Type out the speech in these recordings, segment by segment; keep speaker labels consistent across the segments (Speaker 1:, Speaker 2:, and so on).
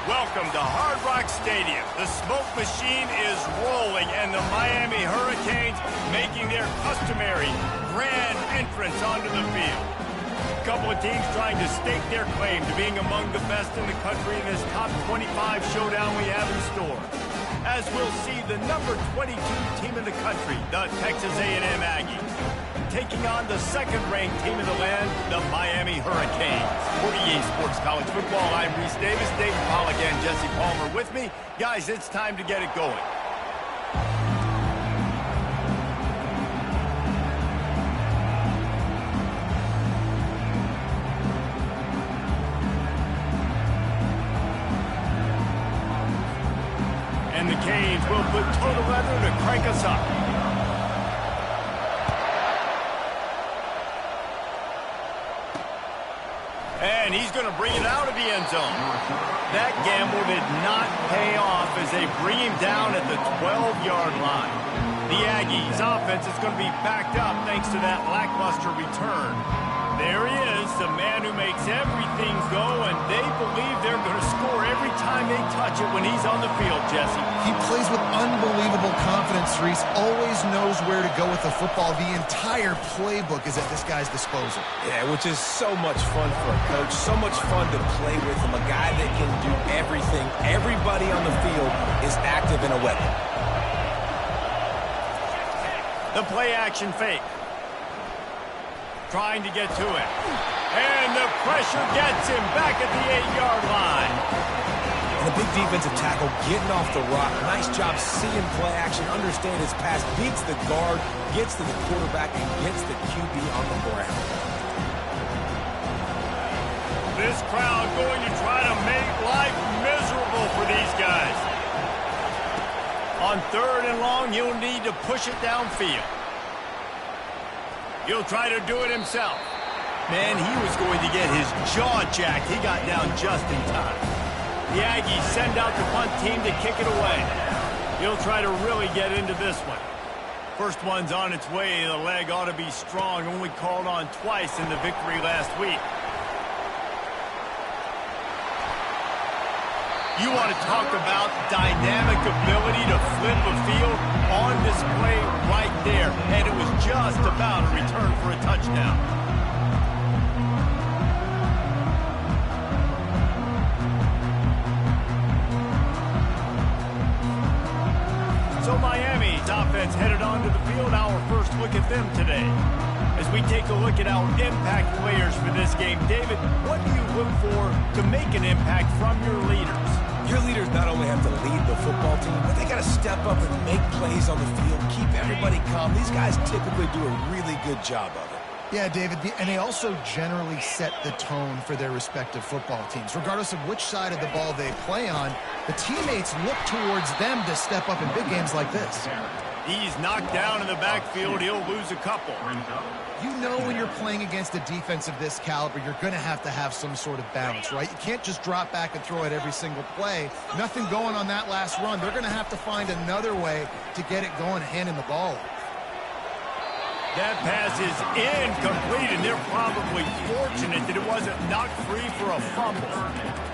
Speaker 1: Welcome to Hard Rock Stadium. The smoke machine is rolling, and the Miami Hurricanes making their customary grand entrance onto the field. A couple of teams trying to stake their claim to being among the best in the country in this top 25 showdown we have in store. As we'll see the number 22 team in the country, the Texas A&M Aggies, taking on the second-ranked team in the land, the Miami Hurricanes. For EA Sports College Football, I'm Reese Davis, David Pollack, and Jesse Palmer with me. Guys, it's time to get it going. And the Canes will put total leather to crank us up. And he's going to bring it out of the end zone. That gamble did not pay off as they bring him down at the 12-yard line. The Aggies' offense is going to be backed up thanks to that lackluster return. There he is, the man who makes everything go, and they believe they're going to score every time they touch it when he's on the field, Jesse.
Speaker 2: He plays with unbelievable confidence, Reese. Always knows where to go with the football. The entire playbook is at this guy's disposal.
Speaker 3: Yeah, which is so much fun for a coach. So much fun to play with him. A guy that can do everything. Everybody on the field is active in a weapon.
Speaker 1: The play-action fake. Trying to get to it. And the pressure gets him back at the 8-yard line.
Speaker 3: And a big defensive tackle getting off the rock. Nice job seeing play action, understand his pass, beats the guard, gets to the quarterback, and gets the QB on the ground.
Speaker 1: This crowd going to try to make life miserable for these guys. On 3rd and long, he'll need to push it downfield. He'll try to do it himself. Man, he was going to get his jaw jacked. He got down just in time. The Aggies send out the punt team to kick it away. He'll try to really get into this one. First one's on its way. The leg ought to be strong. Only called on twice in the victory last week. You want to talk about dynamic ability to flip a field on display right there. And it was just about a return for a touchdown. So Miami's offense headed onto the field. Our first look at them today. As we take a look at our impact players for this game, David, what do you look for to make an impact from your leaders?
Speaker 3: Your leaders not only have to lead the football team, but they got to step up and make plays on the field, keep everybody calm. These guys typically do a really good job of it.
Speaker 2: Yeah, David, and they also generally set the tone for their respective football teams. Regardless of which side of the ball they play on, the teammates look towards them to step up in big games like this.
Speaker 1: He's knocked down in the backfield. He'll lose a couple.
Speaker 2: You know when you're playing against a defense of this caliber, you're going to have some sort of balance, right? You can't just drop back and throw it every single play. Nothing going on that last run. They're going to have to find another way to get it going, handing the ball off.
Speaker 1: That pass is incomplete, and they're probably fortunate that it wasn't knocked free for a fumble.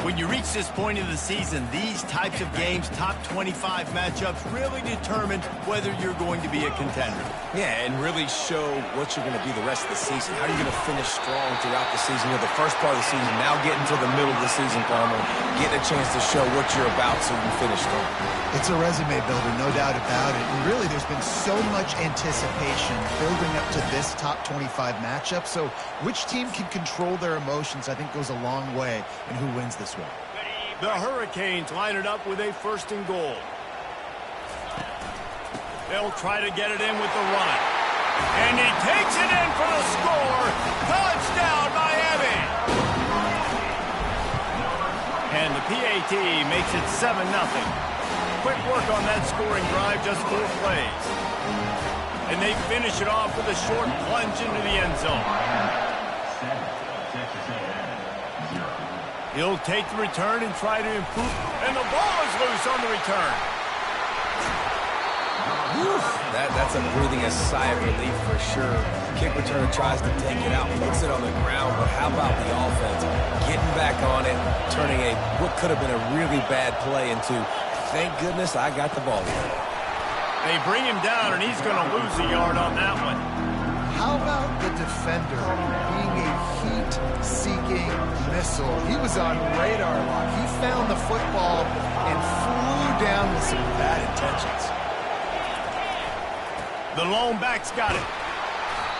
Speaker 1: When you reach this point of the season, these types of games, top 25 matchups, really determine whether you're going to be a contender.
Speaker 3: Yeah, and really show what you're going to be the rest of the season. How are you going to finish strong throughout the season? You're the first part of the season, now getting to the middle of the season, Palmer, getting a chance to show what you're about so you can finish strong.
Speaker 2: It's a resume builder, no doubt about it. And really, there's been so much anticipation building up to this top 25 matchup. So which team can control their emotions, I think, goes a long way in who wins this one.
Speaker 1: The Hurricanes line it up with a 1st and goal. They'll try to get it in with the run. And he takes it in for the score. Touchdown, Miami! And the PAT makes it 7-0. Quick work on that scoring drive, just 4 plays. And they finish it off with a short plunge into the end zone. He'll take the return and try to improve. And the ball is loose on the return.
Speaker 3: Whew, that's a breathing a sigh of relief for sure. Kick returner tries to take it out, puts it on the ground, but how about the offense? Getting back on it, turning what could have been a really bad play into, thank goodness I got the ball here.
Speaker 1: They bring him down, and he's going to lose a yard on that one.
Speaker 2: How about the defender being a heat-seeking missile? He was on radar lock. He found the football and flew down with some bad intentions.
Speaker 1: The lone back's got it.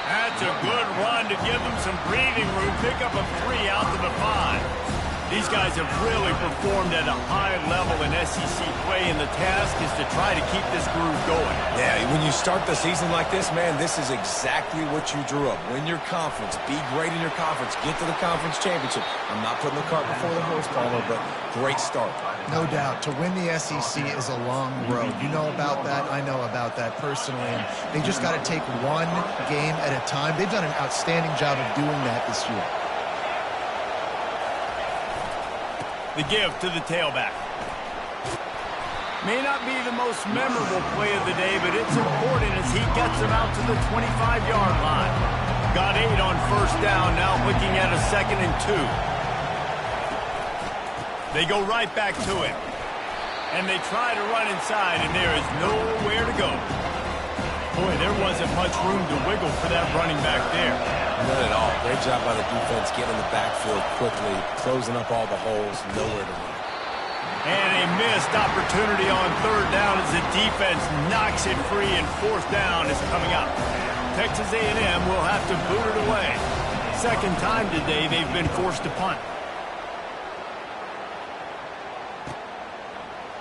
Speaker 1: That's a good run to give them some breathing room. Pick up a 3 out to the 5. These guys have really performed at a high level in SEC play, and the task is to try to keep this groove going.
Speaker 3: Yeah, when you start the season like this, man, this is exactly what you drew up. Win your conference. Be great in your conference. Get to the conference championship. I'm not putting the cart before the horse, Palmer, but great start.
Speaker 2: No doubt. To win the SEC is a long road. You know about that. I know about that personally. And they just got to take one game at a time. They've done an outstanding job of doing that this year.
Speaker 1: The give to the tailback. May not be the most memorable play of the day, but it's important as he gets them out to the 25-yard line. Got 8 on first down, now looking at a 2nd and 2. They go right back to it. And they try to run inside, and there is nowhere to go. Boy, there wasn't much room to wiggle for that running back there.
Speaker 3: None at all. Great job by the defense getting in the backfield quickly, closing up all the holes, nowhere to run.
Speaker 1: And a missed opportunity on 3rd down as the defense knocks it free, and 4th down is coming up. Texas A&M will have to boot it away. Second time today they've been forced to punt.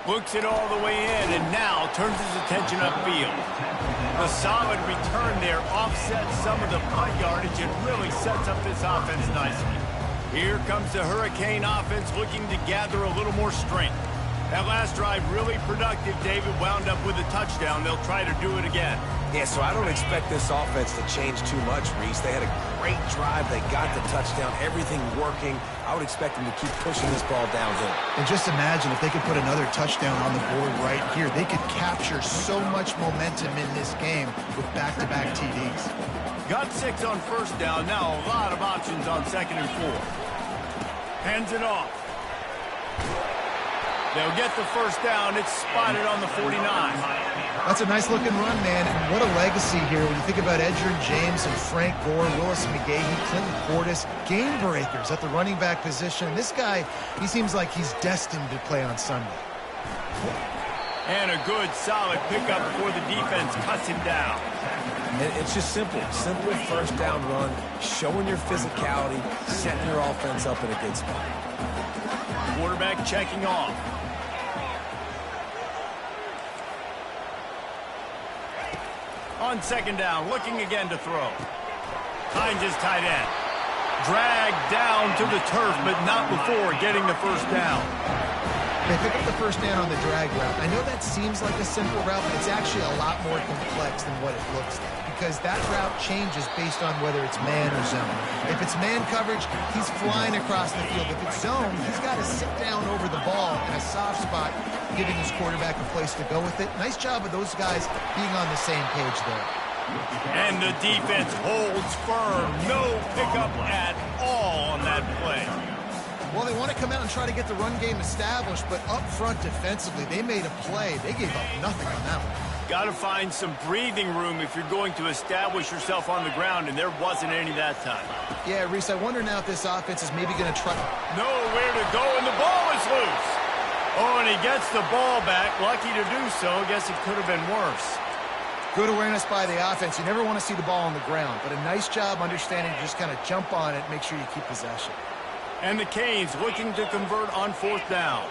Speaker 1: Looks it all the way in, and now turns his attention upfield. The solid return there offsets some of the punt yardage and really sets up this offense nicely. Here comes the Hurricane offense looking to gather a little more strength. That last drive really productive. David wound up with a touchdown. They'll try to do it again.
Speaker 3: Yeah, so I don't expect this offense to change too much, Reese. They had a great drive. They got the touchdown. Everything working. I would expect them to keep pushing this ball downhill.
Speaker 2: And just imagine if they could put another touchdown on the board right here. They could capture so much momentum in this game with back-to-back TDs.
Speaker 1: Got 6 on first down. Now a lot of options on 2nd and 4. Hands it off. They'll get the first down. It's spotted on the 49.
Speaker 2: That's a nice-looking run, man, and what a legacy here when you think about Edgerrin James and Frank Gore, Willis McGahee, Clinton Portis, game breakers at the running back position. This guy, he seems like he's destined to play on Sunday.
Speaker 1: And a good, solid pickup before the defense cuts him down.
Speaker 3: It's just simple. Simple first down run, showing your physicality, setting your offense up in a good spot.
Speaker 1: Quarterback checking off. On 2nd down, looking again to throw. Finds his tight end. Dragged down to the turf, but not before getting the first down.
Speaker 2: They pick up the first down on the drag route. I know that seems like a simple route, but it's actually a lot more complex than what it looks like, because that route changes based on whether it's man or zone. If it's man coverage, he's flying across the field. If it's zone, he's got to sit down over the ball in a soft spot, giving his quarterback a place to go with it. Nice job of those guys being on the same page there.
Speaker 1: And the defense holds firm. No pickup at all on that play.
Speaker 2: Well, they want to come out and try to get the run game established, but up front defensively, they made a play. They gave up nothing on that one.
Speaker 1: Got to find some breathing room if you're going to establish yourself on the ground, and there wasn't any that time.
Speaker 2: Yeah, Reese, I wonder now if this offense is maybe going to try.
Speaker 1: Nowhere to go, and the ball is loose. Oh, and he gets the ball back. Lucky to do so. Guess it could have been worse.
Speaker 2: Good awareness by the offense. You never want to see the ball on the ground, but a nice job understanding to just kind of jump on it, make sure you keep possession.
Speaker 1: And the Canes looking to convert on 4th down.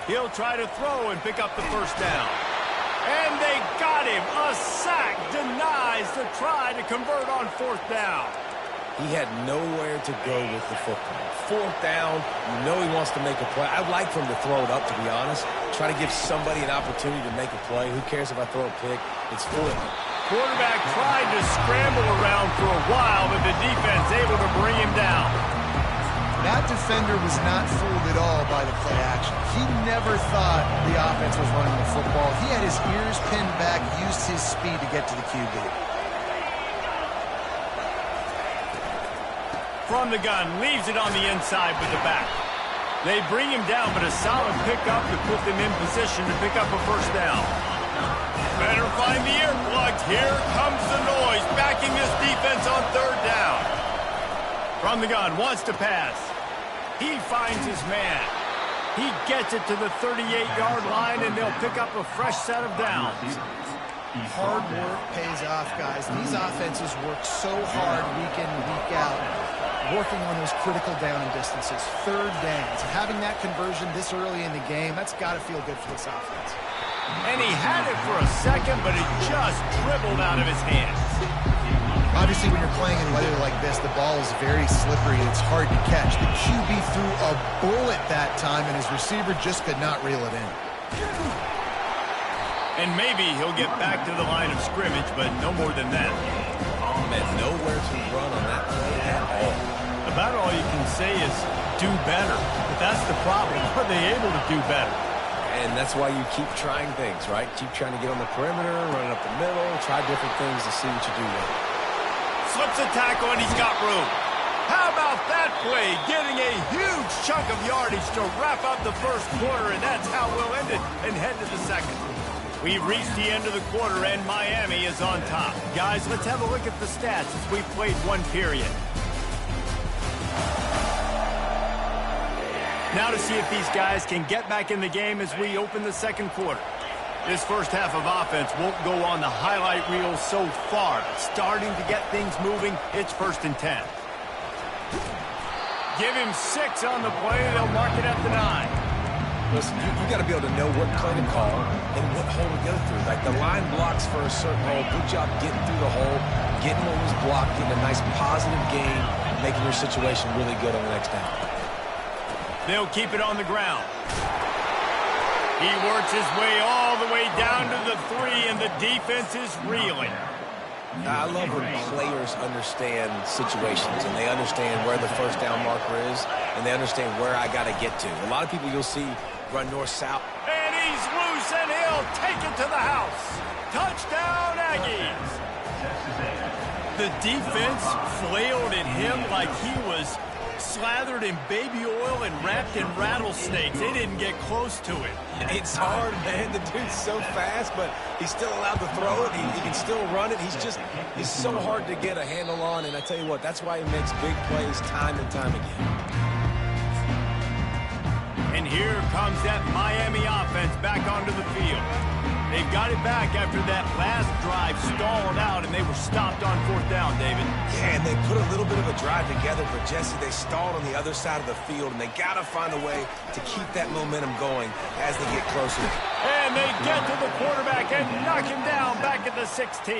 Speaker 1: He'll try to throw and pick up the first down. And they got him. A sack denies the try to convert on 4th down.
Speaker 3: He had nowhere to go with the football. 4th down, you know he wants to make a play. I'd like for him to throw it up, to be honest. Try to give somebody an opportunity to make a play. Who cares if I throw a pick? It's 4th.
Speaker 1: Quarterback tried to scramble around for a while, but the defense able to bring him down.
Speaker 2: That defender was not fooled at all by the play action. He never thought the offense was running the football. He had his ears pinned back, used his speed to get to the QB.
Speaker 1: From the gun, leaves it on the inside with the back. They bring him down, but a solid pickup to put them in position to pick up a first down. Better find the earplugs. Here comes the noise, backing this defense on third down. From the gun, wants to pass. He finds his man. He gets it to the 38-yard line, and they'll pick up a fresh set of downs.
Speaker 2: Hard work pays off, guys. These offenses work so hard week in and week out, working on those critical down and distances, third downs. Having that conversion this early in the game, that's got to feel good for this offense.
Speaker 1: And he had it for a second, but it just dribbled out of his hands.
Speaker 2: Obviously, when you're playing in weather like this, the ball is very slippery. It's hard to catch. The QB threw a bullet that time, and his receiver just could not reel it in.
Speaker 1: And maybe he'll get back to the line of scrimmage, but no more than that.
Speaker 3: Man, nowhere to run on that play at all.
Speaker 1: About all you can say is do better. But that's the problem. Are they able to do better?
Speaker 3: And that's why you keep trying things, right? Keep trying to get on the perimeter, running up the middle, try different things to see what you do with it.
Speaker 1: Slips a tackle, and he's got room. How about that play? Getting a huge chunk of yardage to wrap up the first quarter, and that's how we'll end it and head to the second. We've reached the end of the quarter, and Miami is on top. Guys, let's have a look at the stats as we played one period. Now to see if these guys can get back in the game as we open the second quarter. This first half of offense won't go on the highlight reel so far. Starting to get things moving, it's 1st and 10. Give him 6 on the play. They'll mark it at the 9.
Speaker 3: Listen, you got to be able to know what play to call and what hole to go through. Like the line blocks for a certain hole. Good job getting through the hole, getting what was blocked, getting a nice positive gain, making your situation really good on the next down.
Speaker 1: They'll keep it on the ground. He works his way all the way down to the 3, and the defense is reeling.
Speaker 3: I love when players understand situations, and they understand where the first down marker is, and they understand where I got to get to. A lot of people you'll see run north-south.
Speaker 1: And he's loose, and he'll take it to the house. Touchdown, Aggies. The defense flailed at him like he was slathered in baby oil and wrapped in rattlesnakes. They didn't get close to it.
Speaker 3: It's hard, man. The dude's so fast, but he's still allowed to throw it. He can still run it. He's so hard to get a handle on, and I tell you what, that's why he makes big plays time and time again.
Speaker 1: And here comes that Miami offense back onto the field. They've got it back after that last drive stalled out, and they were stopped on 4th down, David.
Speaker 3: Yeah, and they put a little bit of a drive together, but Jesse, they stalled on the other side of the field, and they got to find a way to keep that momentum going as they get closer.
Speaker 1: And they get to the quarterback and knock him down back at the 16.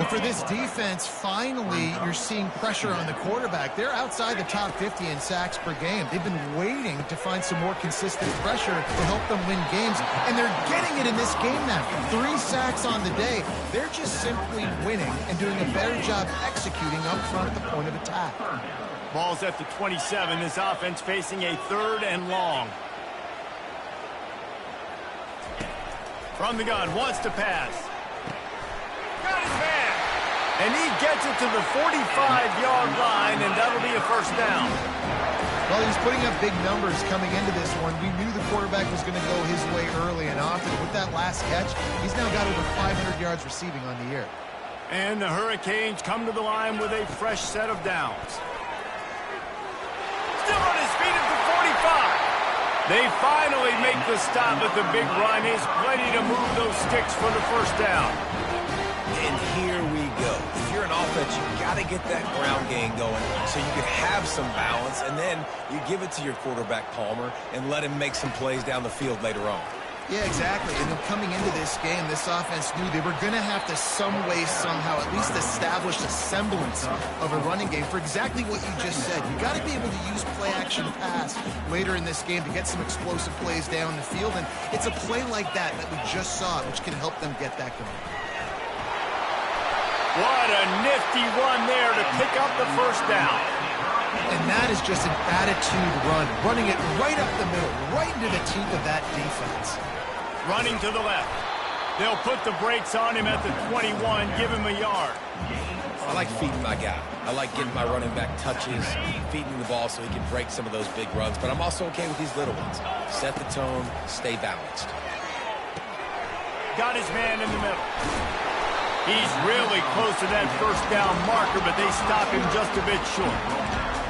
Speaker 2: But for this defense, finally, you're seeing pressure on the quarterback. They're outside the top 50 in sacks per game. They've been waiting to find some more consistent pressure to help them win games, and they're getting it in this game now. 3 sacks on the day. They're just simply winning and doing a better job executing up front at the point of attack.
Speaker 1: Ball's at the 27. This offense facing a 3rd and long. From the gun, wants to pass. Got his man. And he gets it to the 45-yard line, and that'll be a first down.
Speaker 2: Well, he's putting up big numbers coming into this one. We knew the quarterback was going to go his way early and often. With that last catch, he's now got over 500 yards receiving on the year.
Speaker 1: And the Hurricanes come to the line with a fresh set of downs. Still on his feet at the 45. They finally make the stop at the big run. He's plenty to move those sticks for the first down.
Speaker 3: And here we go. If you're an offense, you've got to get that ground game going so you can have some balance, and then you give it to your quarterback, Palmer, and let him make some plays down the field later on.
Speaker 2: Yeah, exactly. And then coming into this game, this offense knew they were going to have to some way, somehow, at least establish a semblance of a running game for exactly what you just said. You got to be able to use play-action pass later in this game to get some explosive plays down the field. And it's a play like that we just saw, which can help them get that going.
Speaker 1: What a nifty run there to pick up the first down.
Speaker 2: And that is just an attitude run, running it right up the middle, right into the teeth of that defense.
Speaker 1: Running to the left. They'll put the brakes on him at the 21, give him a yard.
Speaker 3: I like feeding my guy. I like getting my running back touches, feeding the ball so he can break some of those big runs. But I'm also okay with these little ones. Set the tone, stay balanced.
Speaker 1: Got his man in the middle. He's really close to that first down marker, but they stop him just a bit short.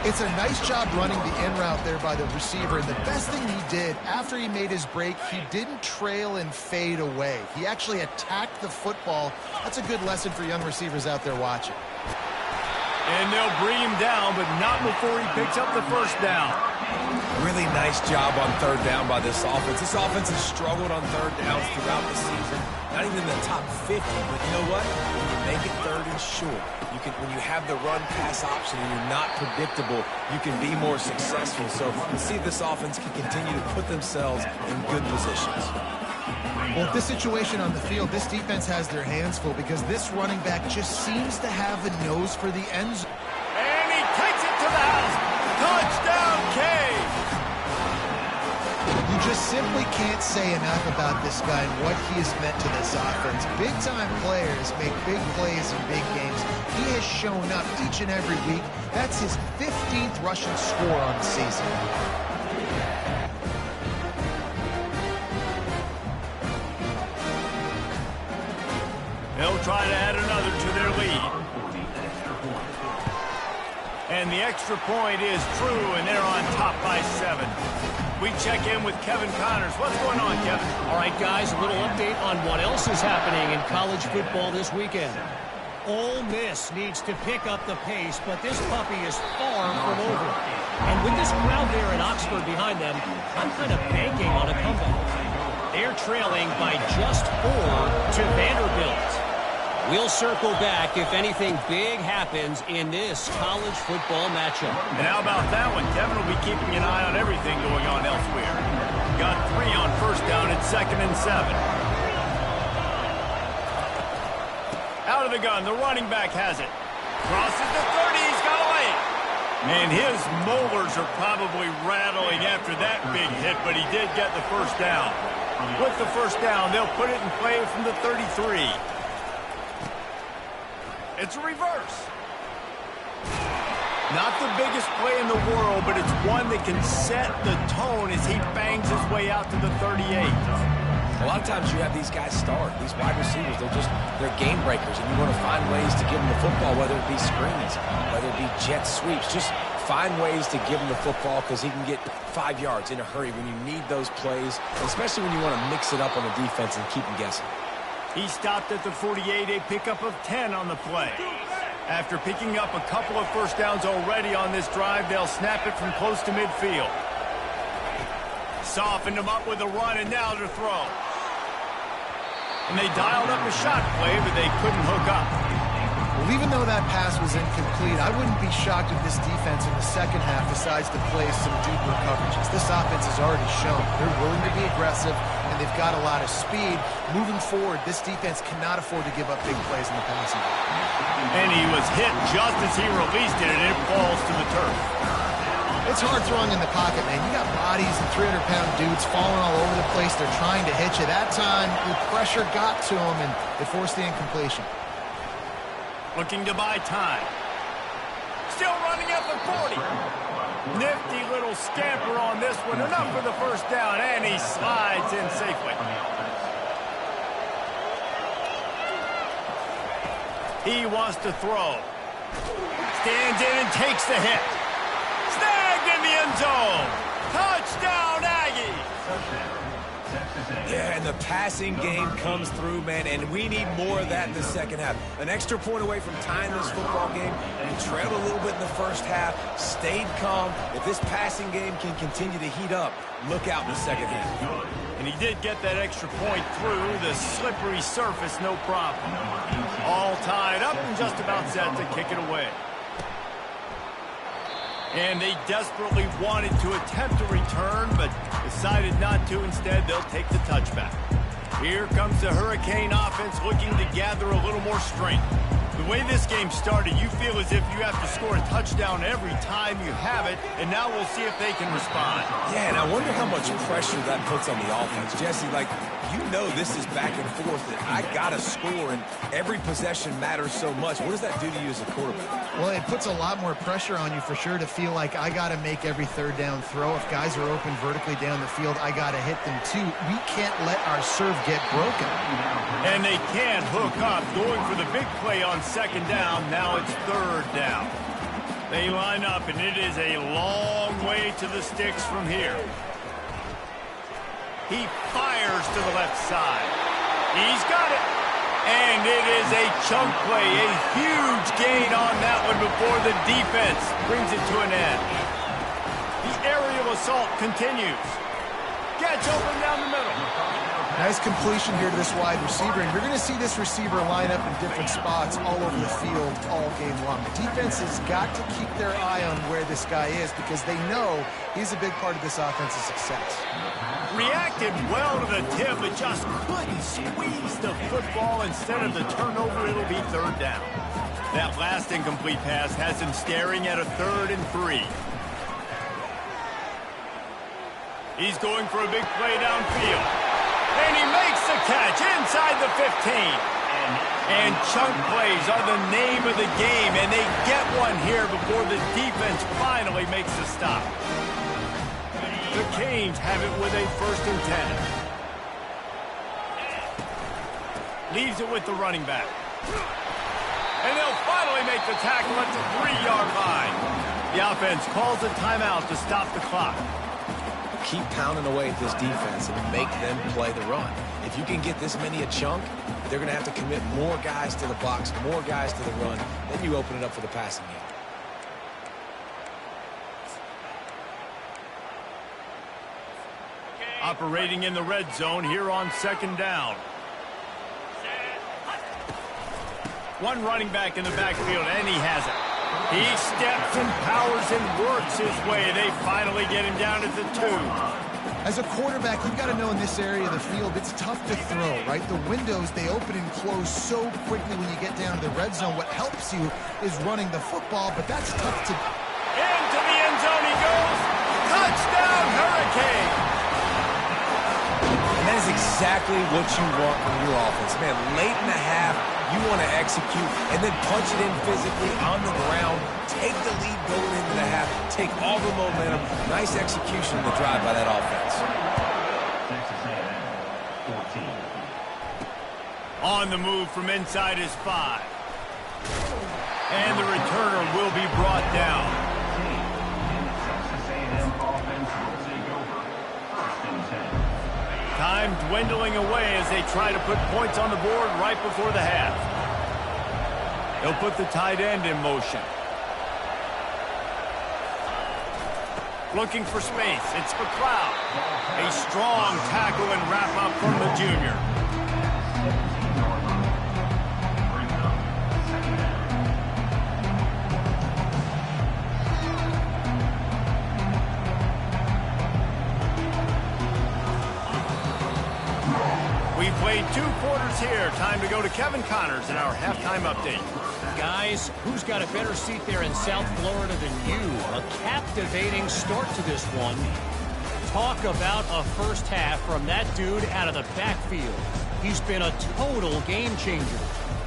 Speaker 2: It's a nice job running the in route there by the receiver. And the best thing he did after he made his break, he didn't trail and fade away. He actually attacked the football. That's a good lesson for young receivers out there watching.
Speaker 1: And they'll bring him down, but not before he picks up the first down.
Speaker 3: Really nice job on third down by this offense. This offense has struggled on third downs throughout the season. Not even in the top 50, but you know what? When you make it third and short, when you have the run-pass option and you're not predictable, you can be more successful. So you see if this offense can continue to put themselves in good positions.
Speaker 2: Well, with this situation on the field, this defense has their hands full because this running back just seems to have a nose for the end zone.
Speaker 1: And he takes it to the house. Touchdown, Cade.
Speaker 2: You just simply can't say enough about this guy and what he has meant to this offense. Big-time players make big plays in big games. He has shown up each and every week. That's his 15th rushing score on the season.
Speaker 1: They'll try to add another to their lead. And the extra point is true, and they're on top by 7. We check in with Kevin Connors. What's going on, Kevin?
Speaker 4: All right, guys, a little update on what else is happening in college football this weekend. Ole Miss needs to pick up the pace, but this puppy is far from over. And with this crowd there in Oxford behind them, I'm kind of banking on a comeback. They're trailing by just 4 to Vanderbilt. We'll circle back if anything big happens in this college football matchup.
Speaker 1: And how about that one? Kevin will be keeping an eye on everything going on elsewhere. Got 3 on first down at 2nd and 7. Out of the gun, the running back has it. Crosses the 30, he's got a lane. And his molars are probably rattling after that big hit, but he did get the first down. With the first down, they'll put it in play from the 33. It's a reverse. Not the biggest play in the world, but it's one that can set the tone as he bangs his way out to the 38.
Speaker 3: A lot of times you have these guys start. These wide receivers, they're game breakers, and you want to find ways to give them the football, whether it be screens, whether it be jet sweeps. Just find ways to give him the football because he can get 5 yards in a hurry when you need those plays, especially when you want to mix it up on the defense and keep them guessing.
Speaker 1: He stopped at the 48, a pickup of 10 on the play. After picking up a couple of first downs already on this drive, they'll snap it from close to midfield. Softened him up with a run, and now to throw. And they dialed up a shot play, but they couldn't hook up.
Speaker 2: Well, even though that pass was incomplete, I wouldn't be shocked if this defense in the second half decides to play some deeper coverages. This offense has already shown they're willing to be aggressive, and they've got a lot of speed. Moving forward, this defense cannot afford to give up big plays in the passing game.
Speaker 1: And he was hit just as he released it, and it falls to the turf.
Speaker 2: It's hard throwing in the pocket, man. You got bodies and 300-pound dudes falling all over the place. They're trying to hit you. That time, the pressure got to him, and it forced the incompletion.
Speaker 1: Looking to buy time. Still running at the 40. Nifty little scamper on this one. Enough for the first down, and he slides in safely. He wants to throw. Stands in and takes the hit. Snagged in the end zone. Touchdown, Aggies.
Speaker 3: Yeah, and the passing game comes through, man, and we need more of that in the second half. An extra point away from tying this football game. We trailed a little bit in the first half, stayed calm. If this passing game can continue to heat up, look out in the second half.
Speaker 1: And he did get that extra point through the slippery surface, no problem. All tied up and just about set to kick it away. And they desperately wanted to attempt a return, but decided not to. Instead, they'll take the touchback. Here comes the Hurricane offense looking to gather a little more strength. The way this game started, you feel as if you have to score a touchdown every time you have it, and now we'll see if they can respond.
Speaker 3: Yeah, and I wonder how much pressure that puts on the offense. Jesse, like, you know this is back and forth, and I got to score, and every possession matters so much. What does that do to you as a quarterback?
Speaker 2: Well, it puts a lot more pressure on you for sure to feel like I got to make every third down throw. If guys are open vertically down the field, I got to hit them too. We can't let our serve get broken.
Speaker 1: And they can't hook up, going for the big play on second down. Now it's third down. They line up, and it is a long way to the sticks from here. He fires to the left side. He's got it. And it is a chunk play, a huge gain on that one before the defense brings it to an end. The aerial assault continues. Gets open down the middle.
Speaker 2: Nice completion here to this wide receiver, and you're going to see this receiver line up in different spots all over the field all game long. The defense has got to keep their eye on where this guy is because they know he's a big part of this offense's success.
Speaker 1: Reacted well to the tip, but just couldn't squeeze the football. Instead of the turnover, it'll be third down. That last incomplete pass has him staring at a 3rd and 3. He's going for a big play downfield. And he makes the catch inside the 15. And chunk plays are the name of the game, and they get one here before the defense finally makes the stop. The Canes have it with a 1st and 10. Leaves it with the running back. And they'll finally make the tackle at the 3-yard line. The offense calls a timeout to stop the clock.
Speaker 3: Keep pounding away at this defense and make them play the run. If you can get this many a chunk, they're going to have to commit more guys to the box, more guys to the run. Then you open it up for the passing game.
Speaker 1: Operating in the red zone here on 2nd down. One running back in the backfield, and he has it. He steps and powers and works his way. They finally get him down at the 2.
Speaker 2: As a quarterback, you've got to know in this area of the field, it's tough to throw, right? The windows, they open and close so quickly when you get down to the red zone. What helps you is running the football, but that's tough to...
Speaker 1: Into the end zone he goes. Touchdown, Hurricane.
Speaker 3: And that is exactly what you want from your offense. Man, late in the half, you want to execute and then punch it in physically on the ground, take the lead going into the half, take all the momentum. Nice execution in the drive by that offense.
Speaker 1: On the move from inside his 5. And the returner will be brought down. Time dwindling away as they try to put points on the board right before the half. They'll put the tight end in motion. Looking for space. It's McLeod. A strong tackle and wrap up from the junior. We played 2 quarters here. Time to go to Kevin Connors in our halftime update.
Speaker 4: Guys, who's got a better seat there in South Florida than you? A captivating start to this one. Talk about a first half from that dude out of the backfield. He's been a total game changer.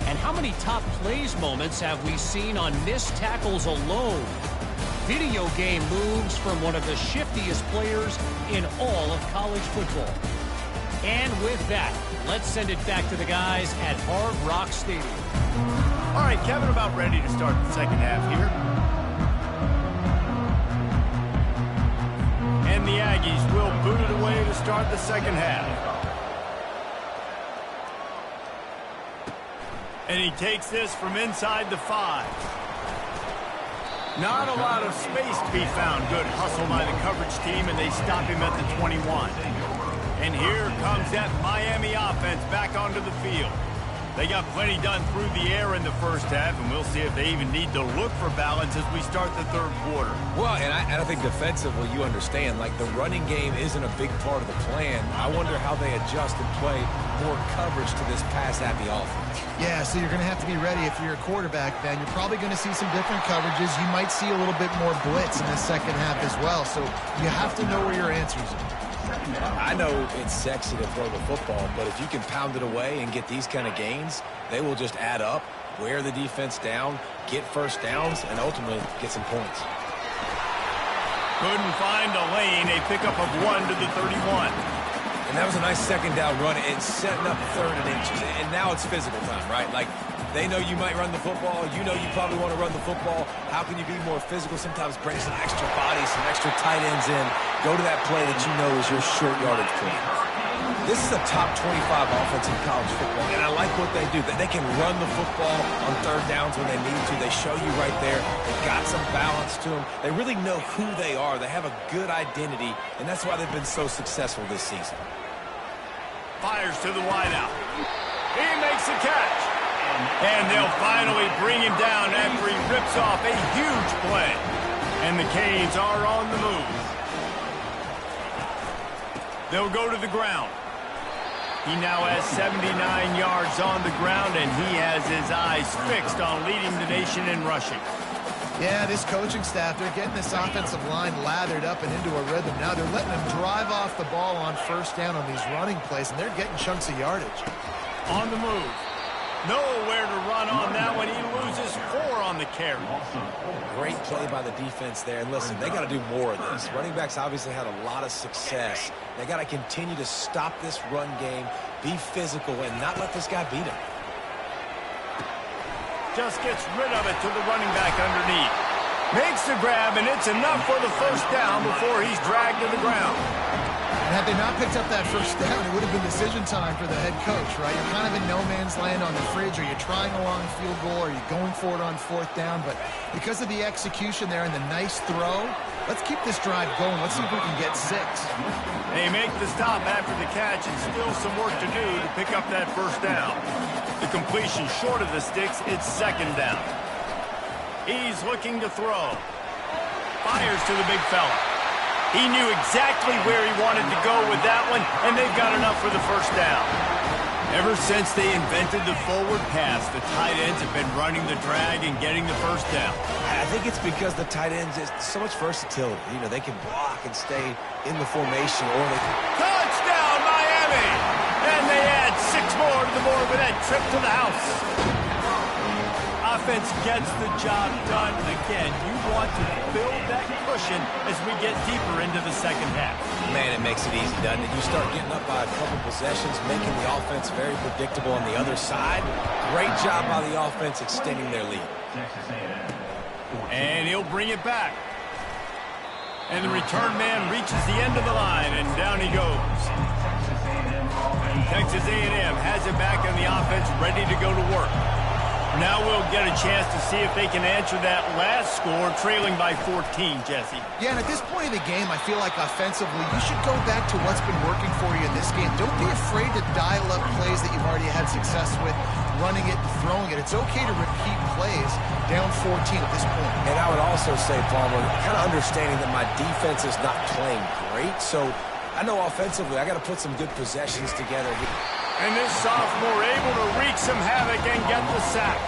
Speaker 4: And how many top plays moments have we seen on missed tackles alone? Video game moves from one of the shiftiest players in all of college football. And with that, let's send it back to the guys at Hard Rock Stadium.
Speaker 1: All right, Kevin, about ready to start the second half here. And the Aggies will boot it away to start the second half. And he takes this from inside the 5. Not a lot of space to be found. Good hustle by the coverage team, and they stop him at the 21. And here comes that Miami offense back onto the field. They got plenty done through the air in the first half, and we'll see if they even need to look for balance as we start the third quarter.
Speaker 3: Well, and I think defensively, you understand, like the running game isn't a big part of the plan. I wonder how they adjust and play more coverage to this pass-happy offense.
Speaker 2: Yeah, so you're going to have to be ready if you're a quarterback, Ben. You're probably going to see some different coverages. You might see a little bit more blitz in the second half as well, so you have to know where your answers are.
Speaker 3: I know it's sexy to throw the football, but if you can pound it away and get these kind of gains, they will just add up, wear the defense down, get first downs, and ultimately get some points.
Speaker 1: Couldn't find a lane, a pickup of 1 to the 31.
Speaker 3: And that was a nice second down run and setting up third and inches. And now it's physical time, right? Like, they know you might run the football. You know you probably want to run the football. How can you be more physical? Sometimes bring some extra bodies, some extra tight ends in. Go to that play that you know is your short yardage play. This is a top 25 offense in college football, and I like what they do. They can run the football on third downs when they need to. They show you right there. They've got some balance to them. They really know who they are. They have a good identity, and that's why they've been so successful this season.
Speaker 1: Fires to the wideout. He makes the catch. And they'll finally bring him down after he rips off a huge play. And the Canes are on the move. They'll go to the ground. He now has 79 yards on the ground, and he has his eyes fixed on leading the nation in rushing.
Speaker 2: Yeah, this coaching staff, they're getting this offensive line lathered up and into a rhythm. Now they're letting them drive off the ball on first down on these running plays, and they're getting chunks of yardage.
Speaker 1: On the move. Nowhere to run on that one. He loses 4 on the carry.
Speaker 3: Great play by the defense there. And listen, they got to do more of this. Running backs obviously had a lot of success. They got to continue to stop this run game, be physical, and not let this guy beat him.
Speaker 1: Just gets rid of it to the running back underneath. Makes the grab, and it's enough for the first down before he's dragged to the ground.
Speaker 2: And had they not picked up that first down, it would have been decision time for the head coach, right? You're kind of in no man's land on the fridge. Are you trying a long field goal? Are you going for it on fourth down? But because of the execution there and the nice throw, let's keep this drive going. Let's see if we can get 6.
Speaker 1: They make the stop after the catch, and still some work to do to pick up that first down. The completion short of the sticks, it's second down. He's looking to throw. Fires to the big fella. He knew exactly where he wanted to go with that one, and they've got enough for the first down. Ever since they invented the forward pass, the tight ends have been running the drag and getting the first down.
Speaker 3: I think it's because the tight ends is so much versatility. You know, they can block and stay in the formation, or they can...
Speaker 1: Touchdown, Miami! And they add 6 more to the board with that trip to the house. Offense gets the job done. Again, you want to build that cushion as we get deeper into the second half.
Speaker 3: Man, it makes it easy, doesn't it? You start getting up by a couple possessions, making the offense very predictable on the other side. Great job by the offense extending their lead.
Speaker 1: And he'll bring it back. And the return man reaches the end of the line, and down he goes. Texas A&M has it back on the offense, ready to go to work. Now we'll get a chance to see if they can answer that last score, trailing by 14, Jesse.
Speaker 2: Yeah, and at this point of the game, I feel like offensively, you should go back to what's been working for you in this game. Don't be afraid to dial up plays that you've already had success with, running it and throwing it. It's okay to repeat plays down 14 at this point.
Speaker 3: And I would also say, Palmer, kind of understanding that my defense is not playing great, so I know offensively I got to put some good possessions together here.
Speaker 1: And this sophomore able to wreak some havoc and get the sack.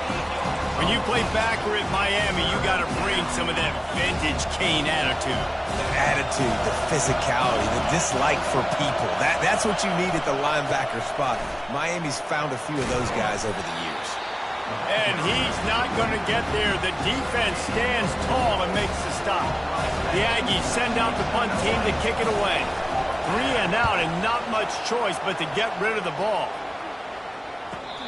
Speaker 1: When you play backer at Miami, you got to bring some of that vintage Cane attitude.
Speaker 3: The attitude, the physicality, the dislike for people. That's what you need at the linebacker spot. Miami's found a few of those guys over the years.
Speaker 1: And he's not going to get there. The defense stands tall and makes the stop. The Aggies send out the punt team to kick it away. 3 and out, and not much choice but to get rid of the ball.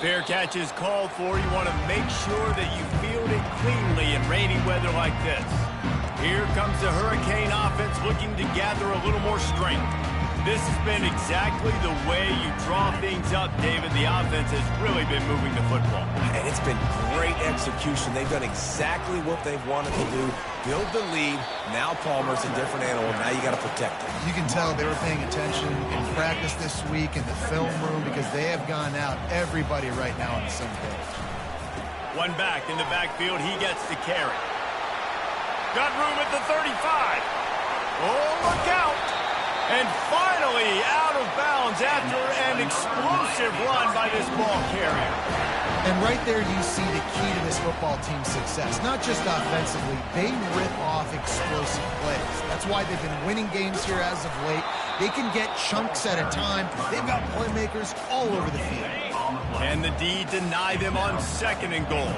Speaker 1: Fair catch is called for. You want to make sure that you field it cleanly in rainy weather like this. Here comes the Hurricane offense looking to gather a little more strength. This has been exactly the way you draw things up, David. The offense has really been moving the football.
Speaker 3: And it's been great execution. They've done exactly what they've wanted to do. Build the lead. Now Palmer's a different animal. Now you got to protect him.
Speaker 2: You can tell they were paying attention in practice this week in the film room because they have gone out, everybody right now on the same page.
Speaker 1: One back in the backfield. He gets the carry. Got room at the 35. Oh, look out. And finally out of bounds after an explosive run by this ball carrier.
Speaker 2: And right there you see the key to this football team's success. Not just offensively, they rip off explosive plays. That's why they've been winning games here as of late. They can get chunks at a time. They've got playmakers all over the field.
Speaker 1: Can the D deny them on 2nd and goal?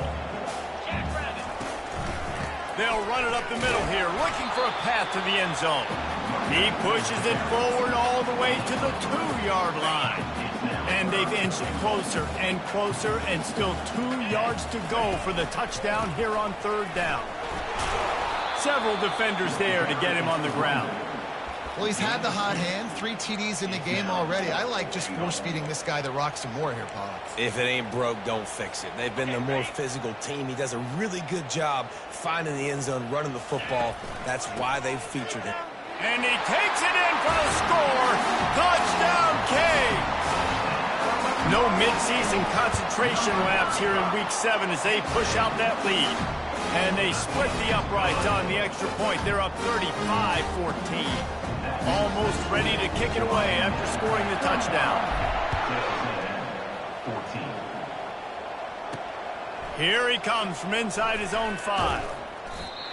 Speaker 1: They'll run it up the middle here, looking for a path to the end zone. He pushes it forward all the way to the 2-yard line. And they've inched closer and closer, and still 2 yards to go for the touchdown here on 3rd down. Several defenders there to get him on the ground.
Speaker 2: Well, he's had the hot hand, 3 TDs in the game already. I like just force-feeding this guy the rock some more here, Paul.
Speaker 3: If it ain't broke, don't fix it. They've been the more physical team. He does a really good job finding the end zone, running the football. That's why they've featured him.
Speaker 1: And he takes it in for the score. Touchdown, Canes. No midseason concentration laps here in Week 7 as they push out that lead. And they split the uprights on the extra point. They're up 35-14. Almost ready to kick it away after scoring the touchdown. Here he comes from inside his own 5.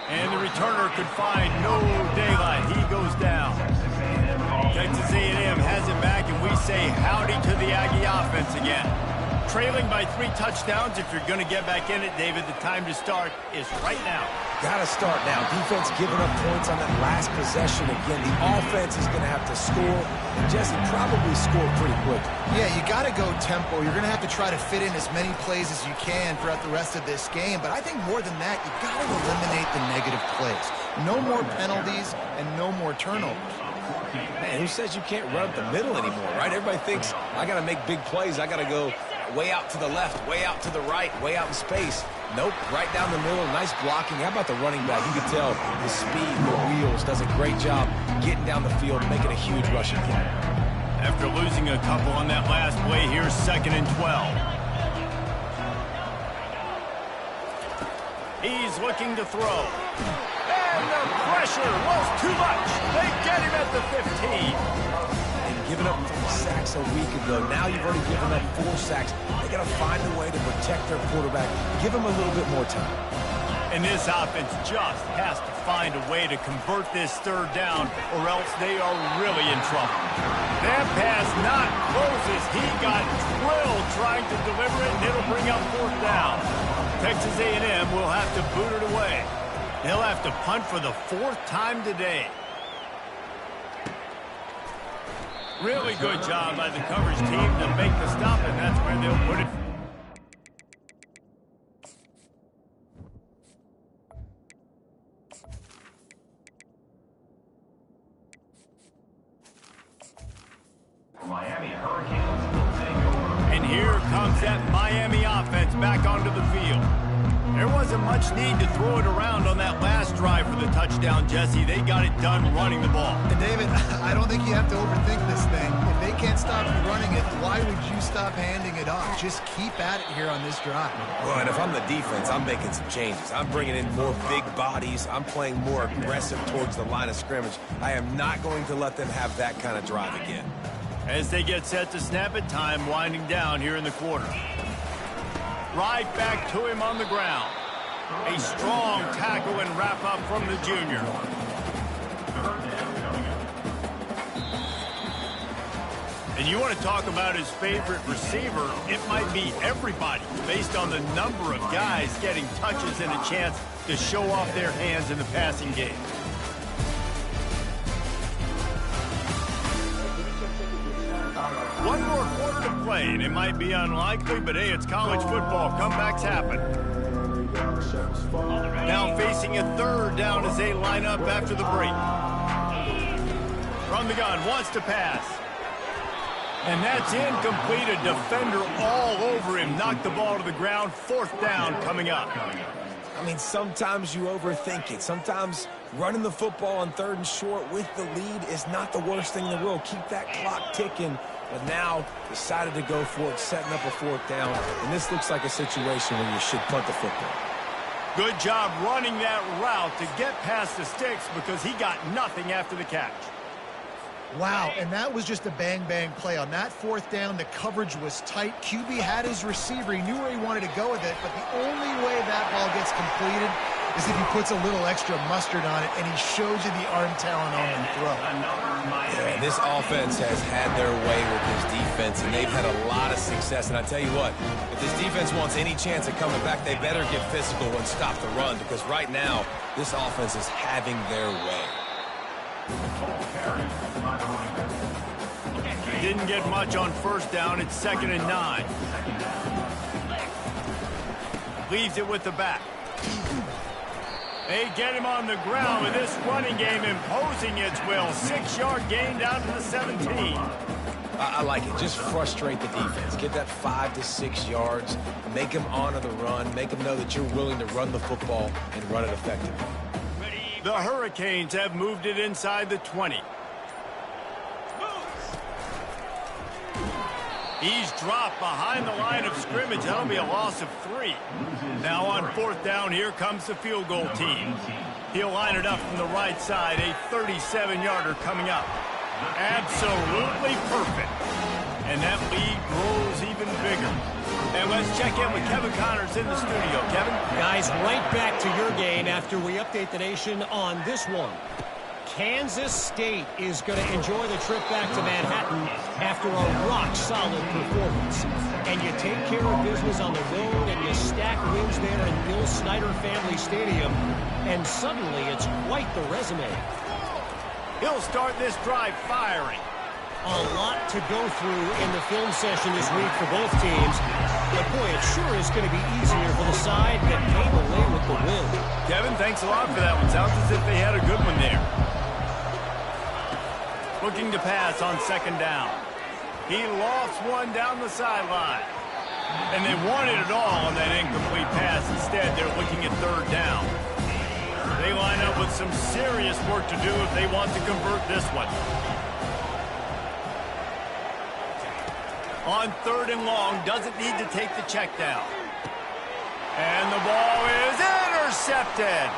Speaker 1: And the returner could find no daylight. He goes down. Texas A&M has it back, and we say howdy to the Aggie offense again. Trailing by 3 touchdowns. If you're going to get back in it, David, the time to start is right now.
Speaker 3: Got to start now. Defense giving up points on that last possession. Again, the offense is going to have to score. And Jesse probably scored pretty quick.
Speaker 2: Yeah, you got to go tempo. You're going to have to try to fit in as many plays as you can throughout the rest of this game. But I think more than that, you got to eliminate the negative plays. No more penalties and no more turnovers.
Speaker 3: Man, who says you can't run up the middle anymore, right? Everybody thinks, I got to make big plays. I got to go way out to the left, way out to the right, way out in space. Nope, right down the middle, nice blocking. How about the running back? You can tell the speed, the wheels, does a great job getting down the field, making a huge rushing play.
Speaker 1: After losing a couple on that last play, here's 2nd and 12. He's looking to throw. And the pressure was too much. They get him at the 15.
Speaker 3: Giving up 3 sacks a week ago. Now you've already given up 4 sacks. They got to find a way to protect their quarterback. Give him a little bit more time.
Speaker 1: And this offense just has to find a way to convert this 3rd down, or else they are really in trouble. That pass not closes. He got drilled trying to deliver it, and it'll bring up 4th down. Texas A&M will have to boot it away. They'll have to punt for the 4th time today. Really good job by the coverage team to make the stop, and that's where they'll put it.
Speaker 5: Miami Hurricanes will take over.
Speaker 1: And here comes that Miami offense back onto the field. There wasn't much need to throw it around on that last drive for the touchdown, Jesse. They got it done running the ball.
Speaker 2: And David, I don't think you have to overthink this thing. If they can't stop you running it, why would you stop handing it off? Just keep at it here on this drive.
Speaker 3: Well, and if I'm the defense, I'm making some changes. I'm bringing in more big bodies. I'm playing more aggressive towards the line of scrimmage. I am not going to let them have that kind of drive again.
Speaker 1: As they get set to snap it, time winding down here in the quarter. Right back to him on the ground. A strong tackle and wrap up from the junior. And you want to talk about his favorite receiver, it might be everybody based on the number of guys getting touches and a chance to show off their hands in the passing game. One more quarter to play, and it might be unlikely, but hey, it's college football. Comebacks happen. Now facing a 3rd down as they line up after the break. From the gun, wants to pass. And that's incomplete. A defender all over him. Knocked the ball to the ground. 4th down coming up.
Speaker 3: I mean, sometimes you overthink it. Sometimes running the football on 3rd and short with the lead is not the worst thing in the world. Keep that clock ticking. But now decided to go for it, setting up a 4th down. And this looks like a situation where you should punt the football.
Speaker 1: Good job running that route to get past the sticks because he got nothing after the catch.
Speaker 2: Wow, and that was just a bang-bang play. On that 4th down, the coverage was tight. QB had his receiver. He knew where he wanted to go with it, but the only way that ball gets completed is if he puts a little extra mustard on it, and he shows you the arm talent on the throw.
Speaker 3: Yeah, this offense has had their way with this defense, and they've had a lot of success. And I tell you what, if this defense wants any chance of coming back, they better get physical and stop the run, because right now, this offense is having their way.
Speaker 1: Didn't get much on 1st down. It's 2nd and 9. Leaves it with the back. They get him on the ground with this running game imposing its will. 6-yard gain down to the 17.
Speaker 3: I like it. Just frustrate the defense. Get that 5 to 6 yards. Make them honor the run. Make them know that you're willing to run the football and run it effectively.
Speaker 1: The Hurricanes have moved it inside the 20. He's dropped behind the line of scrimmage. That'll be a loss of 3. Now on 4th down, here comes the field goal team. He'll line it up from the right side. A 37-yarder coming up. Absolutely perfect. And that lead grows even bigger. And let's check in with Kevin Connors in the studio. Kevin?
Speaker 4: Guys, right back to your game after we update the nation on this one. Kansas State is going to enjoy the trip back to Manhattan after a rock-solid performance. And you take care of business on the road and you stack wins there in Bill Snyder Family Stadium, and suddenly it's quite the resume.
Speaker 1: He'll start this drive firing.
Speaker 4: A lot to go through in the film session this week for both teams. But boy, it sure is going to be easier for the side that came away with the win.
Speaker 1: Kevin, thanks a lot for that one. Sounds as if they had a good one there. Looking to pass on 2nd down. He lost one down the sideline. And they wanted it all on that incomplete pass. Instead, they're looking at 3rd down. They line up with some serious work to do if they want to convert this one. On 3rd and long, doesn't need to take the check down. And the ball is intercepted.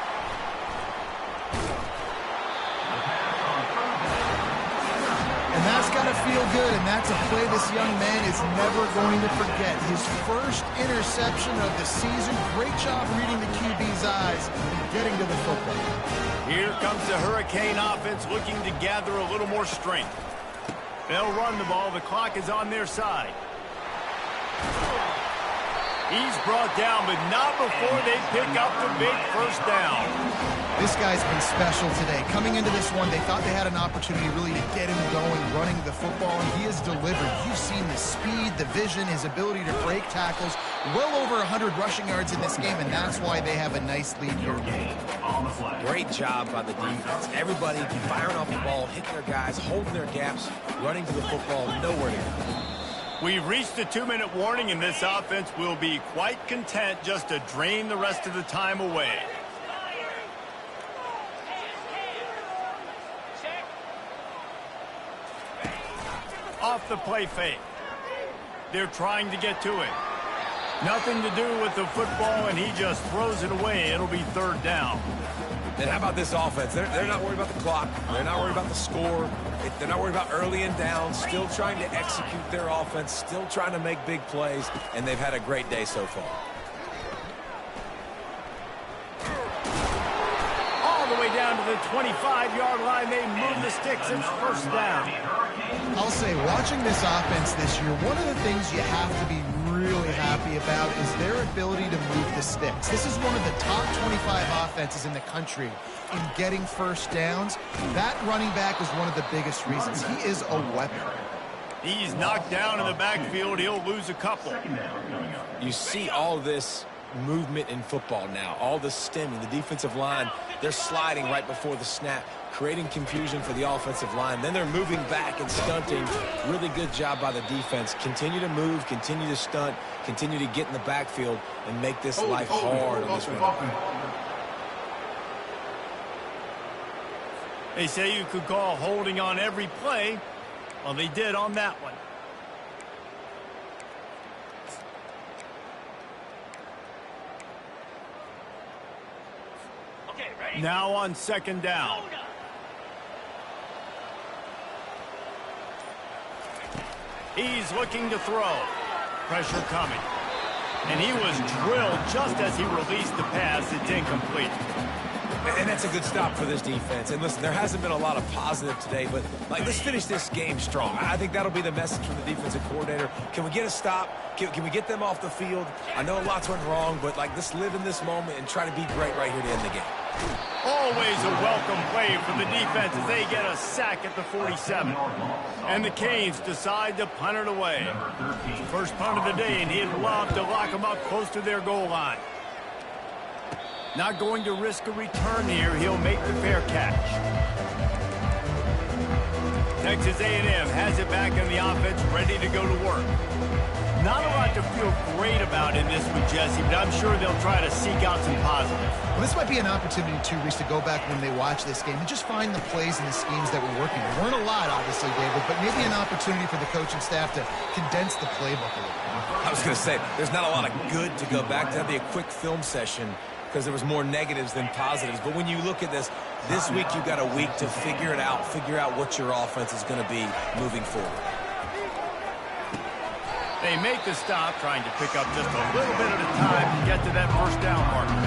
Speaker 2: And that's got to feel good, and that's a play this young man is never going to forget. His first interception of the season. Great job reading the QB's eyes and getting to the football.
Speaker 1: Here comes the Hurricane offense looking to gather a little more strength. They'll run the ball. The clock is on their side. He's brought down, but not before they pick up the big 1st down.
Speaker 2: This guy's been special today. Coming into this one, they thought they had an opportunity really to get him going, running the football, and he has delivered. You've seen the speed, the vision, his ability to break tackles. Well over 100 rushing yards in this game, and that's why they have a nice lead here.
Speaker 3: Great job by the defense. Everybody firing off the ball, hitting their guys, holding their gaps, running to the football, nowhere to go.
Speaker 1: We've reached the 2-minute warning, and this offense will be quite content just to drain the rest of the time away. Off the play fake. They're trying to get to it. Nothing to do with the football, and he just throws it away. It'll be 3rd down.
Speaker 3: And how about this offense? They're not worried about the clock. They're not worried about the score. They're not worried about early and down. Still trying to execute their offense. Still trying to make big plays. And they've had a great day so far.
Speaker 1: All the way down to the 25-yard line. They move the sticks. It's 1st down.
Speaker 2: I'll say, watching this offense this year, one of the things you have to be really happy about is their ability to move the sticks. This is one of the top 25 offenses in the country in getting 1st downs. That running back is one of the biggest reasons. He is a weapon.
Speaker 1: He's knocked down in the backfield. He'll lose a couple.
Speaker 3: You see all this movement in football now. All the stemming, the defensive line, they're sliding right before the snap, creating confusion for the offensive line. Then they're moving back and stunting. Really good job by the defense. Continue to move, continue to stunt, continue to get in the backfield and make this life hard on this running.
Speaker 1: They say you could call holding on every play. Well, they did on that one.
Speaker 5: Okay, ready?
Speaker 1: Now on second down. He's looking to throw. Pressure coming. And he was drilled just as he released the pass. It's incomplete.
Speaker 3: And that's a good stop for this defense. And listen, there hasn't been a lot of positive today, but let's finish this game strong. I think that'll be the message from the defensive coordinator. Can we get a stop? Can we get them off the field? I know lots went wrong, but let's live in this moment and try to be great right here to end the game.
Speaker 1: Always a welcome play for the defense as they get a sack at the 47. And the Canes decide to punt it away. First punt of the day, and he'd love to lock them up close to their goal line. Not going to risk a return here. He'll make the fair catch. Texas A&M has it back in the offense, ready to go to work. Not a lot to feel great about in this one, Jesse, but I'm sure they'll try to seek out some positives.
Speaker 2: Well, this might be an opportunity, too, Reese, to go back when they watch this game and just find the plays and the schemes that were working. There weren't a lot, obviously, David, but maybe an opportunity for the coaching staff to condense the playbook a little bit.
Speaker 3: I was going to say, there's not a lot of good to go back to. That'd be a quick film session because there was more negatives than positives. But when you look at this week you've got a week to figure it out, figure out what your offense is going to be moving forward.
Speaker 1: They make the stop, trying to pick up just a little bit at a time to get to that first down marker.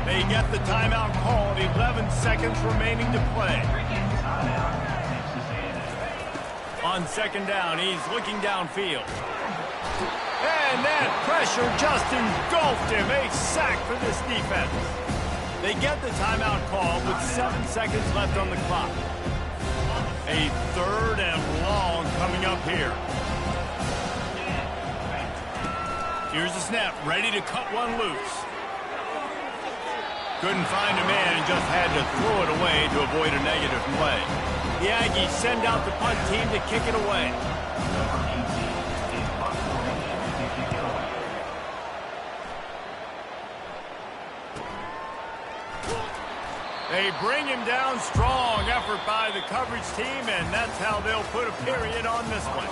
Speaker 1: They get the timeout called, 11 seconds remaining to play. On second down, he's looking downfield. And that pressure just engulfed him. A sack for this defense. They get the timeout call with 7 seconds left on the clock. A third and long coming up here. Here's the snap, ready to cut one loose. Couldn't find a man and just had to throw it away to avoid a negative play. The Aggies send out the punt team to kick it away. They bring him down. Strong effort by the coverage team, and that's how they'll put a period on this one.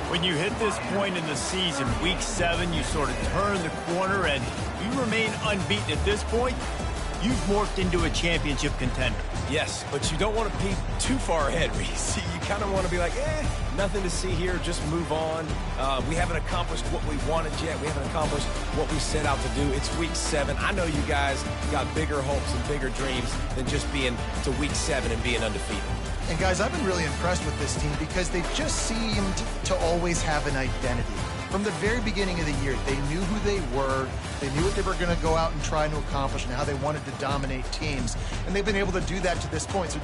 Speaker 1: When you hit this point in the season, week 7, you sort of turn the corner, and you remain unbeaten at this point. You've morphed into a championship contender.
Speaker 3: Yes, but you don't want to peek too far ahead, Reese. You kind of want to be like, nothing to see here, just move on. We haven't accomplished what we wanted yet. We haven't accomplished what we set out to do. It's week 7. I know you guys got bigger hopes and bigger dreams than just being to week 7 and being undefeated.
Speaker 2: And guys, I've been really impressed with this team because they've just seemed to always have an identity. From the very beginning of the year, they knew who they were, they knew what they were going to go out and try to accomplish and how they wanted to dominate teams. And they've been able to do that to this point. So